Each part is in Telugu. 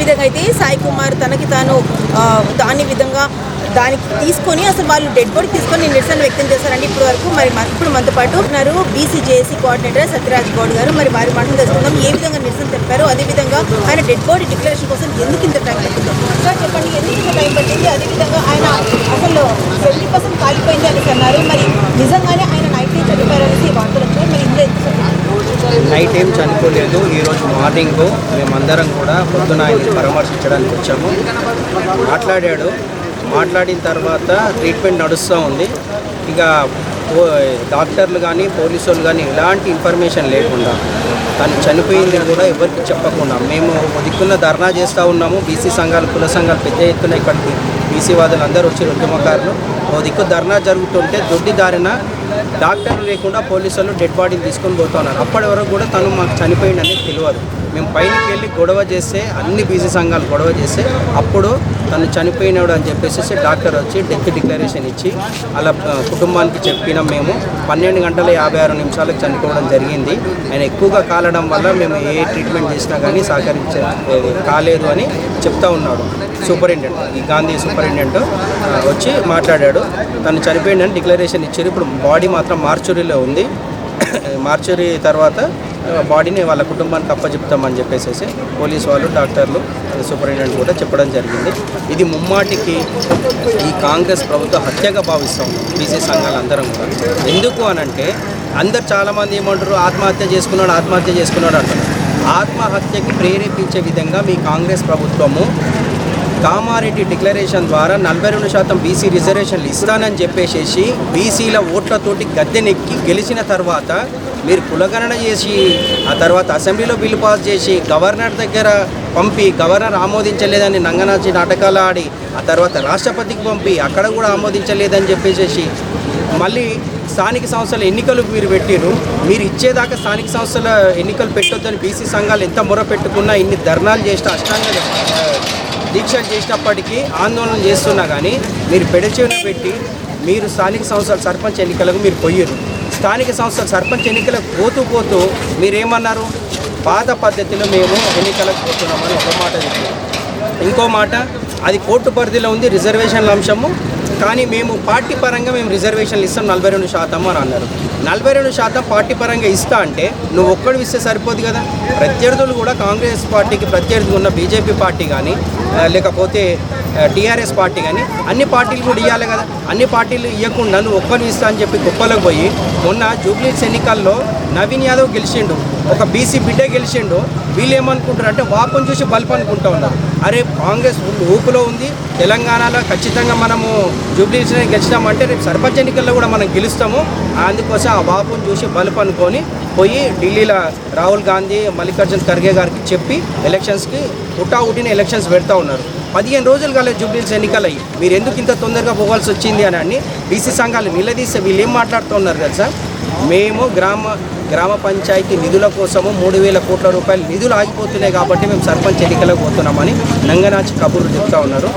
విధంగా అయితే సాయి కుమార్ తనకి తాను దానికి తీసుకొని అసలు వాళ్ళు డెడ్ బాడీ తీసుకొని నిరసన వ్యక్తం చేశారండి ఇప్పటి వరకు. ఇప్పుడు మనతో పాటు ఉన్నారు BC JAC coordinator Satyaraj Goud గారు. మరి వారి మాటలు తెలుసుకుందాం, ఏ విధంగా నిరసన తెలిపారు, అదేవిధంగా ఆయన డెడ్ బాడీ డిక్లరేషన్ కోసం ఎందుకు ఇంత టైం పట్టిందో సార్ చెప్పండి. ఎందుకు ఇంత టైం పట్టింది, అదేవిధంగా ఆయన అసలు 70% కాలిపోయింది అనేసి అన్నారు. మరి నిజంగానే ఆయన నైట్ చనిపోయారు అనేసి వార్తలు వచ్చాయి. మరి ఇందులో నైట్ ఏం చనిపోలేదు. ఈరోజు మార్నింగ్ మేమందరం కూడా పొద్దున ఆయన పరామర్శించడానికి వచ్చాము. మాట్లాడిన తర్వాత ట్రీట్మెంట్ నడుస్తూ ఉంది. ఇక డాక్టర్లు కానీ పోలీసు వాళ్ళు కానీ ఎలాంటి ఇన్ఫర్మేషన్ లేకుండా తను చనిపోయింది కూడా ఎవరికి చెప్పకుండా మేము దిక్కున్న ధర్నా చేస్తూ ఉన్నాము. బీసీ సంఘాలు కుల సంఘాలు పెద్ద ఎత్తున ఇక్కడికి బీసీ వాదులు అందరూ వచ్చి ఉద్యమకారులు దిక్కు ధర్నా జరుగుతుంటే దొడ్డి దారిన డాక్టర్లు లేకుండా పోలీసు వాళ్ళు డెడ్ బాడీని తీసుకొని పోతున్నారు. అప్పటి వరకు కూడా తను మాకు చనిపోయింది అనేది తెలియదు. మేము పైనకి వెళ్ళి గొడవ చేస్తే అన్ని బీసీ సంఘాలు గొడవ చేస్తే అప్పుడు తను చనిపోయినాడు అని చెప్పేసి డాక్టర్ వచ్చి డెత్ డిక్లరేషన్ ఇచ్చి అలా కుటుంబానికి చెప్పినాం. మేము 12:56 చనిపోవడం జరిగింది. ఆయన ఎక్కువగా కాలడం వల్ల మేము ఏ ట్రీట్మెంట్ చేసినా కానీ కాలేదు అని చెప్తా ఉన్నాడు సూపరింటెండెంట్. ఈ గాంధీ సూపరింటెండెంట్ వచ్చి మాట్లాడాడు. తను చనిపోయిందని డిక్లరేషన్ ఇచ్చారు. ఇప్పుడు బాడీ మాత్రం మార్చురీలో ఉంది. మార్చురీ తర్వాత బాడీని వాళ్ళ కుటుంబానికి అప్పచెప్తామని చెప్పేసి పోలీసు వాళ్ళు డాక్టర్లు సూపరింటెండెంట్ కూడా చెప్పడం జరిగింది. ఇది ముమ్మాటికి ఈ కాంగ్రెస్ ప్రభుత్వ హత్యగా భావిస్తాం బీసీ సంఘాలు అందరం కూడా. ఎందుకు అనంటే అందరు చాలామంది ఏమంటారు ఆత్మహత్య చేసుకున్నాడు అంటారు. ఆత్మహత్యకి ప్రేరేపించే విధంగా మీ కాంగ్రెస్ ప్రభుత్వము కామారెడ్డి డిక్లరేషన్ ద్వారా 42% బీసీ రిజర్వేషన్లు ఇస్తానని చెప్పేసి బీసీల ఓట్లతోటి గద్దెనెక్కి గెలిచిన తర్వాత మీరు కులగణన చేసి ఆ తర్వాత అసెంబ్లీలో బిల్లు పాస్ చేసి గవర్నర్ దగ్గర పంపి గవర్నర్ ఆమోదించలేదని నంగనాచి నాటకాలు ఆడి ఆ తర్వాత రాష్ట్రపతికి పంపి అక్కడ కూడా ఆమోదించలేదని చెప్పేసి మళ్ళీ స్థానిక సంస్థల ఎన్నికలు మీరు పెట్టిరు. మీరు ఇచ్చేదాకా స్థానిక సంస్థల ఎన్నికలు పెట్టొద్దని బీసీ సంఘాలు ఎంత మొర పెట్టుకున్నా ఇన్ని ధర్నాలు చేసిన అష్టాంగ దీక్షలు చేసినప్పటికీ ఆందోళన చేస్తున్నా కానీ మీరు పెడచెవిన పెట్టి మీరు స్థానిక సంస్థల సర్పంచ్ ఎన్నికలకు మీరు పోయారు. స్థానిక సంస్థల సర్పంచ్ ఎన్నికలకు పోతూ మీరేమన్నారు, పాత పద్ధతిలో మేము ఎన్నికలకు పోతున్నామని ఒక మాట చెప్పారు. ఇంకో మాట అది కోర్టు పరిధిలో ఉంది రిజర్వేషన్ల అంశము, కానీ మేము పార్టీ పరంగా మేము రిజర్వేషన్లు ఇస్తాం 42% అని అన్నారు. 42% పార్టీ పరంగా ఇస్తా అంటే నువ్వు ఒక్కడు ఇస్తే సరిపోదు కదా. ప్రత్యర్థులు కూడా కాంగ్రెస్ పార్టీకి ప్రత్యర్థి ఉన్న బీజేపీ పార్టీ కానీ లేకపోతే టీఆర్ఎస్ పార్టీ కానీ అన్ని పార్టీలు కూడా ఇవ్వాలి కదా. అన్ని పార్టీలు ఇవ్వకుండా నువ్వు ఒక్కరు ఇస్తా అని చెప్పి కుప్పలకు పోయి మొన్న జూబ్లీస్ ఎన్నికల్లో నవీన్ యాదవ్ గెలిచిండు, ఒక బీసీ బిడ్డ గెలిచిండు. వీళ్ళు ఏమనుకుంటారు అంటే వాపం చూసి బల్బ్ అనుకుంటూ ఉన్నారు. అరే కాంగ్రెస్ ఊపులో ఉంది, తెలంగాణలో ఖచ్చితంగా మనము జూబ్లీస్ గెలిచినామంటే రేపు సర్పంచ్ ఎన్నికల్లో కూడా మనం గెలుస్తాము. అందుకోసం ఆ వాపును చూసి బల్బ్ అనుకొని పోయి ఢిల్లీలో రాహుల్ గాంధీ మల్లికార్జున్ ఖర్గే గారికి చెప్పి ఎలక్షన్స్కి ఉటావుటిన ఎలక్షన్స్ పెడతా ఉన్నారు. 15 రోజులు కాలేదు జూబ్లీస్ ఎన్నికలు అయ్యి. మీరు ఎందుకు ఇంత తొందరగా పోవాల్సి వచ్చింది అని బీసీ సంఘాలు నిలదీస్తే వీళ్ళు ఏం మాట్లాడుతూ ఉన్నారు కదా సార్. మేము గ్రామ పంచాయతీ నిధుల కోసము 3,000 కోట్ల రూపాయలు నిధులు ఆగిపోతున్నాయి కాబట్టి మేము సర్పంచ్ ఎన్నికలకు పోతున్నామని నంగనాచి కబుర్లు చెప్తా ఉన్నారు.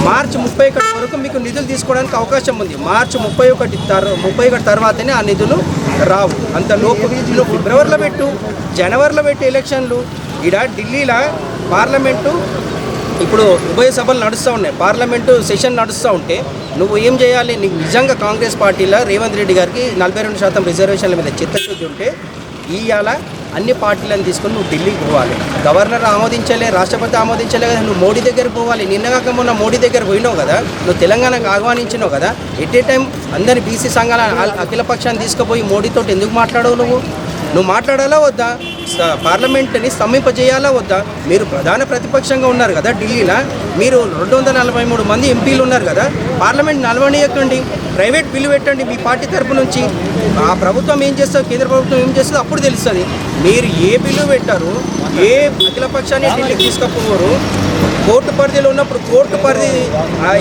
మార్చి 31 వరకు మీకు నిధులు తీసుకోవడానికి అవకాశం ఉంది. మార్చి 31 తర్వాతనే ఆ నిధులు రావు. అంత లోపు ఫిబ్రవరిలో పెట్టు, జనవరిలో పెట్టు ఎలక్షన్లు. ఇక్కడ ఢిల్లీలో పార్లమెంటు ఇప్పుడు ఉభయ సభలు నడుస్తూ ఉన్నాయి, పార్లమెంటు సెషన్ నడుస్తూ ఉంటే నువ్వు ఏం చేయాలి? నీకు నిజంగా కాంగ్రెస్ పార్టీలో రేవంత్ రెడ్డి గారికి 42% రిజర్వేషన్ల మీద చిత్తశుద్ధి ఉంటే ఇవాళ అన్ని పార్టీలను తీసుకొని నువ్వు ఢిల్లీకి పోవాలి. గవర్నర్ ఆమోదించలే, రాష్ట్రపతి ఆమోదించలే కదా, నువ్వు మోడీ దగ్గర పోవాలి. నిన్నగాక మొన్న మోడీ దగ్గర పోయినావు కదా, నువ్వు తెలంగాణకు ఆహ్వానించినావు కదా. ఎట్ ఏ టైం అందరి బీసీ సంఘాల అఖిల పక్షాన్ని తీసుకుపోయి మోడీతో ఎందుకు మాట్లాడవు? నువ్వు మాట్లాడాలా వద్దా? పార్లమెంట్ని స్తంభింపజేయాలా వద్దా? మీరు ప్రధాన ప్రతిపక్షంగా ఉన్నారు కదా ఢిల్లీలో. మీరు 243 మంది ఎంపీలు ఉన్నారు కదా, పార్లమెంట్ నలవనీయకండి, ప్రైవేట్ బిల్లు పెట్టండి మీ పార్టీ తరపు నుంచి. ఆ ప్రభుత్వం ఏం చేస్తుందో, కేంద్ర ప్రభుత్వం ఏం చేస్తుందో అప్పుడు తెలుస్తుంది. మీరు ఏ బిల్లు పెట్టారు, ఏ అఖిల పక్షాన్ని ఢిల్లీకి తీసుకపోరు. కోర్టు పరిధిలో ఉన్నప్పుడు కోర్టు పరిధి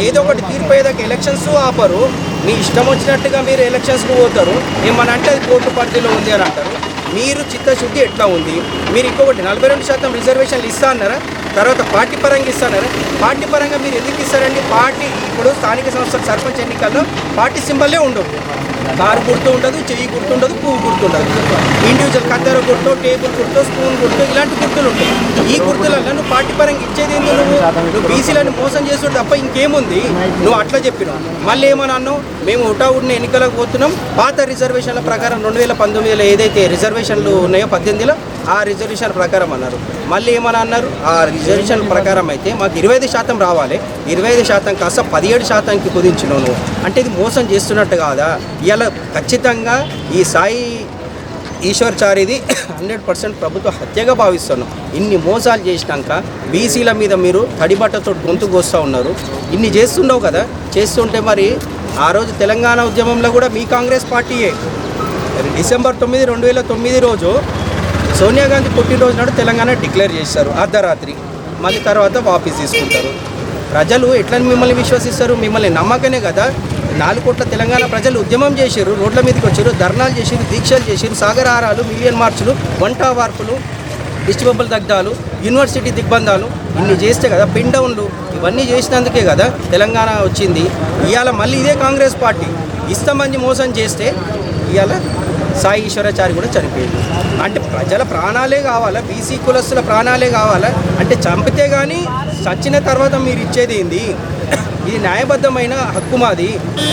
ఏదో ఒకటి తీర్పు అయ్యేదాకా ఎలక్షన్స్ ఆపరు. మీ ఇష్టం వచ్చినట్టుగా మీరు ఎలక్షన్స్కి పోతారు. ఏమని అంటే అది కోర్టు పరిధిలో ఉంది అని అంటారు. మీరు చిత్తశుద్ధి ఎట్లా ఉంది? మీరు ఇంకొకటి 42% రిజర్వేషన్లు ఇస్తా అన్నారా, తర్వాత పార్టీ పరంగా ఇస్తారా? పార్టీ పరంగా మీరు ఎందుకు ఇస్తారండి? పార్టీ ఇప్పుడు స్థానిక సంస్థల సర్పంచ్ ఎన్నికల్లో పార్టీ సింబల్లే ఉండవు. కారు గుర్తు ఉండదు, చెయ్యి గుర్తుండదు, పువ్వు గుర్తుండదు. ఇండివిజువల్ కత్తెర గుర్తు, టేబుల్ గుర్తు, స్పూన్ గుర్తు, ఇలాంటి గుర్తులు ఉంటాయి. ఈ గుర్తులలో నువ్వు పార్టీ పరంగా ఇచ్చేది నువ్వు బీసీలను మోసం చేస్తుడు తప్ప ఇంకేముంది. నువ్వు అట్లా చెప్పినావు. మళ్ళీ ఏమని అన్నావు, మేము హుటాహుటిన ఎన్నికలకు పోతున్నాం, పాత రిజర్వేషన్ల ప్రకారం 2019లో ఏదైతే రిజర్వేషన్లు ఉన్నాయో 18లో ఆ రిజర్వేషన్ ప్రకారం అన్నారు. మళ్ళీ ఏమని అన్నారు, ఆ రిజర్వేషన్ ప్రకారం అయితే మాకు 25% రావాలి, 25% కాస్త 17%కి కుదించినావు నువ్వు. అంటే ఇది మోసం చేస్తున్నట్టు కాదా? ఇలా ఖచ్చితంగా ఈ సాయి ఈశ్వర్చారిది 100% ప్రభుత్వ హత్యగా భావిస్తున్నాం. ఇన్ని మోసాలు చేసినాక బీసీల మీద మీరు తడిబట్టతో గొంతు కోస్తూ ఉన్నారు. ఇన్ని చేస్తున్నావు కదా, చేస్తుంటే మరి ఆ రోజు తెలంగాణ ఉద్యమంలో కూడా మీ కాంగ్రెస్ పార్టీయే డిసెంబర్ 9, 2009 రోజు సోనియా గాంధీ పుట్టినరోజు నాడు తెలంగాణ డిక్లేర్ చేశారు అర్ధరాత్రి. మళ్ళీ తర్వాత వాపస్ తీసుకుంటారు. ప్రజలు ఎట్లా మిమ్మల్ని విశ్వసిస్తారు? మిమ్మల్ని నమ్మకనే కదా 4 కోట్ల తెలంగాణ ప్రజలు ఉద్యమం చేశారు, రోడ్ల మీదకి వచ్చారు, ధర్నాలు చేశారు, దీక్షలు చేశారు, సాగరహారాలు, మిలియన్ మార్చులు, వంట వార్పులు, దిష్టిబొబ్బల దగ్ధాలు, యూనివర్సిటీ దిగ్బంధాలు ఇన్ని చేస్తే కదా, పిన్ డౌన్లు ఇవన్నీ చేసినందుకే కదా తెలంగాణ వచ్చింది. ఇవాళ మళ్ళీ ఇదే కాంగ్రెస్ పార్టీ ఇష్టమంది మోసం చేస్తే ఇవాళ సాయి ఈశ్వరాచారి కూడా చనిపోయింది. అంటే ప్రజల ప్రాణాలే కావాలా, బీసీ కులస్తుల ప్రాణాలే కావాలా? అంటే చంపితే కానీ చచ్చిన తర్వాత మీరు ఇచ్చేది ఏంది? ఇది న్యాయబద్ధమైన హక్కు మాది.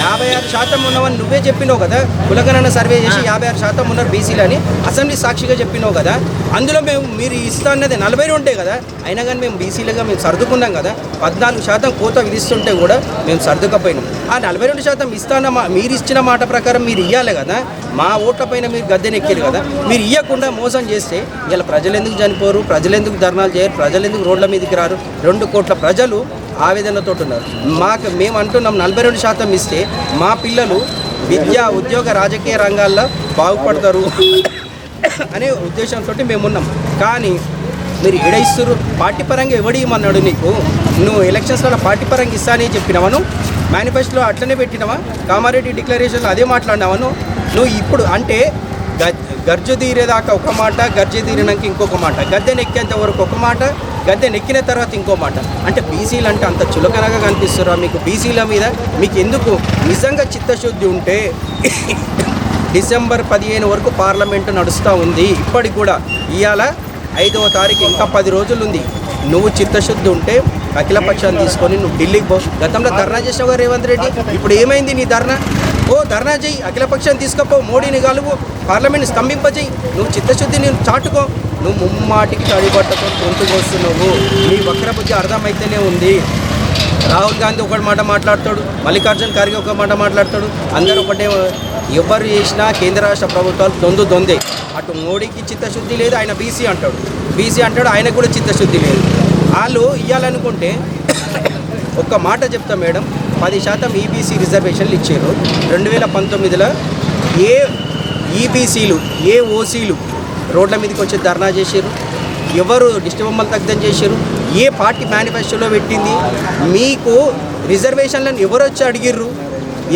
56% ఉన్నవని నువ్వే చెప్పినావు కదా, కులగణన సర్వే చేసి 56% ఉన్నారు బీసీలు అని అసెంబ్లీ సాక్షిగా చెప్పినావు కదా. అందులో మీరు ఇస్తా అన్నది 42 కదా, అయినా కానీ మేము బీసీలుగా మేము సర్దుకున్నాం కదా. 14% కోత విధిస్తుంటే కూడా మేము సర్దుకపోయినాం. ఆ 42% ఇస్తాన్న మీరు ఇచ్చిన మాట ప్రకారం మీరు ఇవ్వాలి కదా. మా ఓట్ల పైన మీరు గద్దెనెక్కారు కదా. మీరు ఇవ్వకుండా మోసం చేస్తే ఇలా ప్రజలు ఎందుకు చనిపోరు, ప్రజలు ఎందుకు ధర్నాలు చేయరు, ప్రజలు ఎందుకు రోడ్ల మీదకి రారు? 2 కోట్ల ప్రజలు ఆవేదనతో ఉన్నారు. మేము అంటున్నాం 42% ఇస్తే మా పిల్లలు విద్య, ఉద్యోగ, రాజకీయ రంగాల్లో బాగుపడతారు అనే ఉద్దేశంతో మేమున్నాం. కానీ మీరు ఇస్తారు. పార్టీ పరంగా ఎవడు ఇవ్వమన్నాడు నీకు? నువ్వు ఎలక్షన్స్లో పార్టీ పరంగా ఇస్తానని చెప్పినావను, మేనిఫెస్టోలో అట్లనే పెట్టినావా? కామారెడ్డి డిక్లరేషన్లో అదే మాట్లాడినావను. నువ్వు ఇప్పుడు అంటే గర్జు తీరేదాకా ఒక మాట, గర్జు తీరినాక ఇంకొక మాట, గద్దెనెక్కేంత వరకు ఒక మాట, గద్దెనెక్కిన తర్వాత ఇంకో మాట. అంటే బీసీలు అంటే అంత చులకనగా కనిపిస్తారా మీకు? బీసీల మీద మీకు ఎందుకు నిజంగా చిత్తశుద్ధి ఉంటే డిసెంబర్ 15 వరకు పార్లమెంటు నడుస్తూ ఉంది. ఇప్పటికి కూడా ఇవాళ 5వ తారీఖు, ఇంకా 10 రోజులు ఉంది. నువ్వు చిత్తశుద్ధి ఉంటే అఖిలపక్షాన్ని తీసుకొని నువ్వు ఢిల్లీకి పో. గతంలో ధర్నా చేసావు కదా రేవంత్ రెడ్డి, ఇప్పుడు ఏమైంది నీ ధర్నా? ఓ ధర్నా చెయ్యి, అఖిలపక్షాన్ని తీసుకపో, మోడీని కలువు, పార్లమెంట్ని స్తంభింపజేయి. నువ్వు చిత్తశుద్ధిని చాటుకో. నువ్వు ముమ్మాటికి తడిబట్టతో గొంతుకు వస్తున్నావు. నీ వక్రబుద్ధి అర్థమైతేనే ఉంది. రాహుల్ గాంధీ ఒక మాట మాట్లాడతాడు, మల్లికార్జున్ ఖర్గే ఒక మాట మాట్లాడతాడు, అందరూ ఒకటే. ఎవరు చేసినా కేంద్ర రాష్ట్ర ప్రభుత్వాలు దొందే. అటు మోడీకి చిత్తశుద్ధి లేదు, ఆయన బీసీ అంటాడు, ఆయనకు కూడా చిత్తశుద్ధి లేదు. వాళ్ళు ఇవ్వాలనుకుంటే ఒక్క మాట చెప్తా మేడం, 10% ఈబీసీ రిజర్వేషన్లు ఇచ్చారు. 2019లో ఏ ఈబీసీలు, ఏ ఓసీలు రోడ్ల మీదకి వచ్చి ధర్నా చేశారు? ఎవరు దిష్టిబొమ్మలు దగ్ధం చేశారు? ఏ పార్టీ మేనిఫెస్టోలో పెట్టింది? మీకు రిజర్వేషన్లను ఎవరు వచ్చి అడిగిర్రు?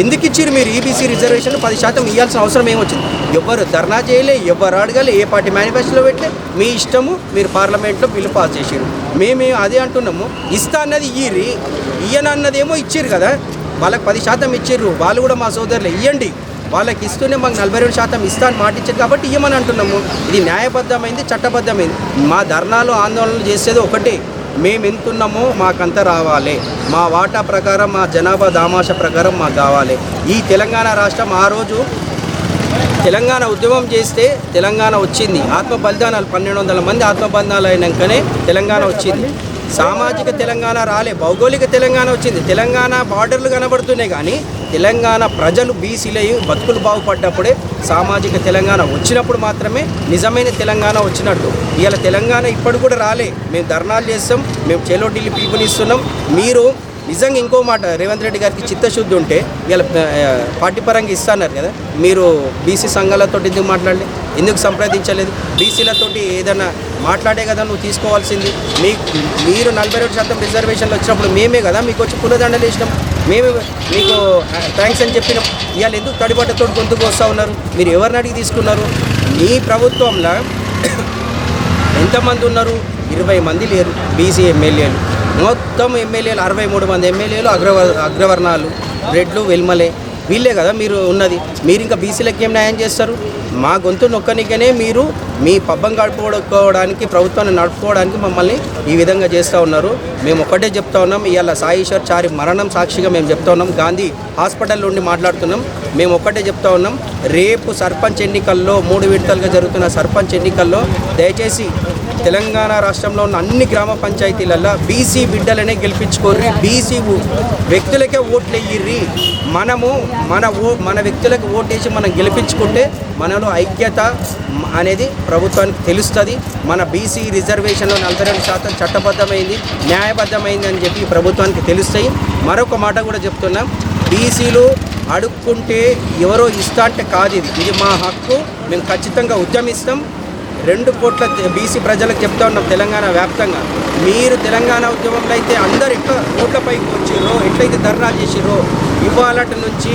ఎందుకు ఇచ్చారు మీరు ఈబీసీ రిజర్వేషన్లు? 10% ఇవ్వాల్సిన అవసరం ఏమొచ్చింది? ఎవరు ధర్నా చేయలే, ఎవరు అడగలే, ఏ పార్టీ మేనిఫెస్టోలో పెట్టలే. మీ ఇష్టము, మీరు పార్లమెంట్లో బిల్లు పాస్ చేసారు. మేము అదే అంటున్నాము, ఇస్తా అన్నది ఇయ్యనన్నదేమో ఇచ్చారు కదా. వాళ్ళకి 10% ఇచ్చారు, వాళ్ళు కూడా మా సోదరులే, ఇవ్వండి. వాళ్ళకి ఇస్తూనే మాకు 42% ఇస్తా అని మాట ఇచ్చారు కాబట్టి ఇవ్వమని అంటున్నాము. ఇది న్యాయబద్ధమైంది, చట్టబద్ధమైంది. మా ధర్నాలు, ఆందోళనలు చేసేది ఒకటే, మేము ఎంతున్నామో మాకంతా రావాలి. మా వాటా ప్రకారం, మా జనాభా దామాష ప్రకారం మాకు కావాలి. ఈ తెలంగాణ రాష్ట్రం ఆ రోజు తెలంగాణ ఉద్యమం చేస్తే తెలంగాణ వచ్చింది. ఆత్మ బలిదానాలు 1200 మంది ఆత్మ బలిదానాలు అయినాకనే తెలంగాణ వచ్చింది. సామాజిక తెలంగాణ రాలే, భౌగోళిక తెలంగాణ వచ్చింది. తెలంగాణ బార్డర్లు కనబడుతున్నాయి కానీ తెలంగాణ ప్రజలు బీసీలయ్యి బతుకులు బాగుపడ్డప్పుడే సామాజిక తెలంగాణ వచ్చినప్పుడు మాత్రమే నిజమైన తెలంగాణ వచ్చినట్టు. ఇవాళ తెలంగాణ ఇప్పటి కూడా రాలే. మేము ధర్నాలు చేస్తాం, మేము చెలో ఢిల్లీ పిలుపునిస్తున్నాం. మీరు నిజంగా ఇంకో మాట, రేవంత్ రెడ్డి గారికి చిత్తశుద్ధి ఉంటే ఇలా పార్టీ పరంగా ఇస్తున్నారు కదా, మీరు బీసీ సంఘాలతో ఎందుకు మాట్లాడలే? ఎందుకు సంప్రదించలేదు? బీసీలతోటి ఏదైనా మాట్లాడే కదా నువ్వు తీసుకోవాల్సింది. మీరు 42% రిజర్వేషన్లు వచ్చినప్పుడు మేమే కదా మీకు వచ్చి పునదండలు వేసినాం, మేమే మీకు థ్యాంక్స్ అని చెప్పినాం. ఇవాళ ఎందుకు తడిబట్టతో గొంతుకు వస్తూ ఉన్నారు? మీరు ఎవరిని అడిగి తీసుకున్నారు? మీ ప్రభుత్వంలో ఎంతమంది ఉన్నారు? 20 మంది లేరు బీసీ ఎమ్మెల్యేలు. మొత్తం ఎమ్మెల్యేలు 63 మంది ఎమ్మెల్యేలు అగ్రవర్ణాలు, రెడ్లు, వెల్మలే. వీళ్ళే కదా మీరు ఉన్నది. మీరు ఇంకా బీసీలకి ఏం న్యాయం చేస్తారు? మా గొంతు నొక్కనికనే మీరు మీ పబ్బం గడుపుకోవడానికి, ప్రభుత్వాన్ని నడుపుకోవడానికి మమ్మల్ని ఈ విధంగా చేస్తూ ఉన్నారు. మేము ఒక్కటే చెప్తా ఉన్నాం, ఇవాళ సాయి ఈశ్వర్ చారి మరణం సాక్షిగా మేము చెప్తా ఉన్నాం. గాంధీ హాస్పిటల్ నుండి మాట్లాడుతున్నాం. మేము ఒక్కటే చెప్తా ఉన్నాం, రేపు సర్పంచ్ ఎన్నికల్లో 3 విడతలుగా జరుగుతున్న సర్పంచ్ ఎన్నికల్లో దయచేసి తెలంగాణ రాష్ట్రంలో ఉన్న అన్ని గ్రామ పంచాయతీలలో బీసీ బిడ్డలనే గెలిపించుకోర్రి, బీసీ వ్యక్తులకే ఓట్లు వేయ్యిర్రి. మన వ్యక్తులకు ఓటేసి మనం గెలిపించుకుంటే మనలో ఐక్యత అనేది ప్రభుత్వానికి తెలుస్తుంది. మన బీసీ రిజర్వేషన్లో 42% చట్టబద్ధమైంది, న్యాయబద్ధమైంది అని చెప్పి ప్రభుత్వానికి తెలుస్తాయి. మరొక మాట కూడా చెప్తున్నాం, బీసీలు అడుక్కుంటే ఎవరో ఇస్తా అంటే కాదు, ఇది మా హక్కు. మేము ఖచ్చితంగా ఉద్యమిస్తాం. 2 కోట్ల బీసీ ప్రజలకు చెప్తా ఉన్నాం తెలంగాణ వ్యాప్తంగా. మీరు తెలంగాణ ఉద్యమంలో అయితే అందరు ఎట్లా రోడ్లపైకి వచ్చిర్రో, ఎట్లయితే ధర్నా చేసిర్రో, ఇవాళటి నుంచి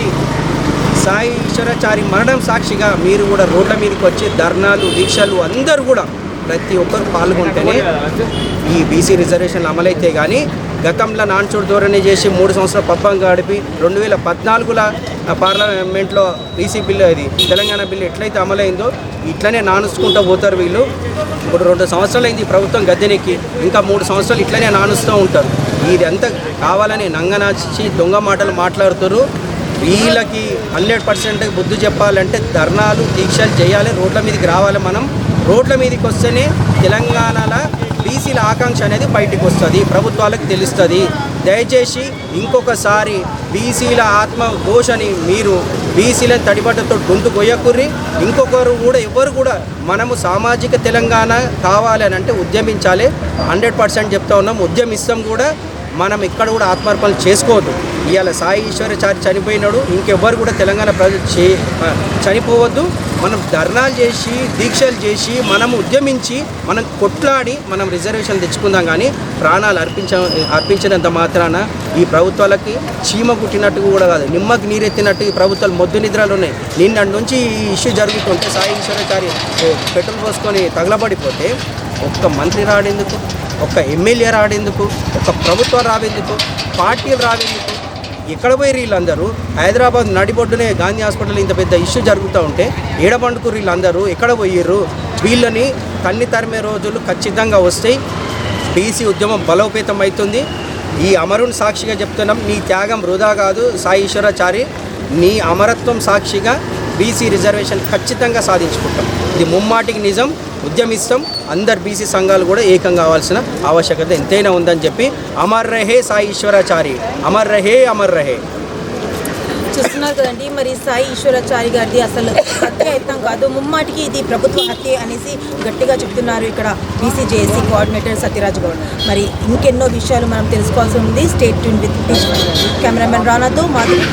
సాయి ఈశ్వరాచారి మరణం సాక్షిగా మీరు కూడా రోడ్ల మీదకి వచ్చి ధర్నాలు, దీక్షలు అందరూ కూడా ప్రతి ఒక్కరు పాల్గొంటేనే ఈ బీసీ రిజర్వేషన్లు అమలైతే కానీ గతంలో నాన్చోడు ధోరణి చేసి 3 సంవత్సరాల పబ్బం గడిపి 2014లో పార్లమెంట్లో బీసీ బిల్లు, ఇది తెలంగాణ బిల్లు ఎట్లయితే అమలైందో ఇట్లనే నానుసుకుంటూ పోతారు వీళ్ళు. ఇప్పుడు 2 సంవత్సరాలు అయింది ప్రభుత్వం గద్దెనెక్కి, ఇంకా 3 సంవత్సరాలు ఇట్లనే నానుస్తూ ఉంటారు. ఇదంతా కావాలని నంగనాచి దొంగ మాటలు మాట్లాడుతారు. వీళ్ళకి 100% బుద్ధి చెప్పాలంటే ధర్నాలు, దీక్షలు చేయాలి, రోడ్ల మీదకి రావాలి. మనం రోడ్ల మీదకి వస్తేనే తెలంగాణలో బీసీల ఆకాంక్ష అనేది బయటికి వస్తుంది, ప్రభుత్వాలకు తెలుస్తుంది. దయచేసి ఇంకొకసారి బీసీల ఆత్మ ఘోషని మీరు బీసీలను తడిబట్టతో గొంతు కొయ్యకుర్రి. ఇంకొకరు కూడా ఎవరు కూడా మనము సామాజిక తెలంగాణ కావాలి అని అంటే ఉద్యమించాలి. 100% చెప్తా ఉన్నాం, ఉద్యమిస్తాం కూడా. మనం ఇక్కడ కూడా ఆత్మార్పణలు చేసుకోవద్దు. ఇవాళ సాయి ఈశ్వరాచారి చనిపోయినాడు, ఇంకెవ్వరు కూడా తెలంగాణ ప్రజలు చనిపోవద్దు. మనం ధర్నాలు చేసి, దీక్షలు చేసి, మనం ఉద్యమించి, మనం కొట్లాడి మనం రిజర్వేషన్ తెచ్చుకుందాం. కానీ ప్రాణాలు అర్పించినంత మాత్రాన ఈ ప్రభుత్వాలకి చీమ కుట్టినట్టు కూడా కాదు, నిమ్మకి నీరెత్తినట్టు ఈ ప్రభుత్వాలు మొద్దు నిద్రలు ఉన్నాయి. నిన్నటి నుంచి ఈ ఇష్యూ జరుగుతుంటే సాయి ఈశ్వరాచారి పెట్రోల్ పోసుకొని తగలబడిపోతే ఒక్క మంత్రి రాడేందుకు, ఒక్క ఎమ్మెల్యే రాడేందుకు, ఒక్క ప్రభుత్వం రావేందుకు, పార్టీలు రావేందుకు? ఎక్కడ పోయి వీళ్ళందరూ? హైదరాబాద్ నడిబొడ్డునే గాంధీ హాస్పిటల్ ఇంత పెద్ద ఇష్యూ జరుగుతూ ఉంటే ఏడబండుకు వీళ్ళందరూ ఎక్కడ పోయిర్రు? వీళ్ళని తన్ని తరిమే రోజులు ఖచ్చితంగా వస్తాయి. బీసీ ఉద్యమం బలోపేతం అవుతుంది. ఈ అమరుని సాక్షిగా చెప్తున్నాం, నీ త్యాగం వృధా కాదు సాయి ఈశ్వరాచారి. నీ అమరత్వం సాక్షిగా బీసీ రిజర్వేషన్ ఖచ్చితంగా సాధించుకుంటాం. ఇది ముమ్మాటికి నిజం. ఉద్యమిస్తాం. అందరు బీసీ సంఘాలు కూడా ఏకం కావాల్సిన ఆవశ్యకత ఎంతైనా ఉందని చెప్పి అమర్ రహే సాయి ఈశ్వరాచారి, అమర్ రహే, అమర్ రహే. చూస్తున్నారు కదండి, మరి సాయి ఈశ్వరాచారి గారిది అసలు హత్య యత్నం కాదు, ముమ్మాటికి ఇది ప్రభుత్వ హత్య అనేసి గట్టిగా చెప్తున్నారు ఇక్కడ BC JAC coordinator Satyaraj Goud. మరి ఇంకెన్నో విషయాలు మనం తెలుసుకోవాల్సి ఉంది. స్టేట్ ట్యూన్ విత్ కెమెరామెన్ రానాతో మాధవి.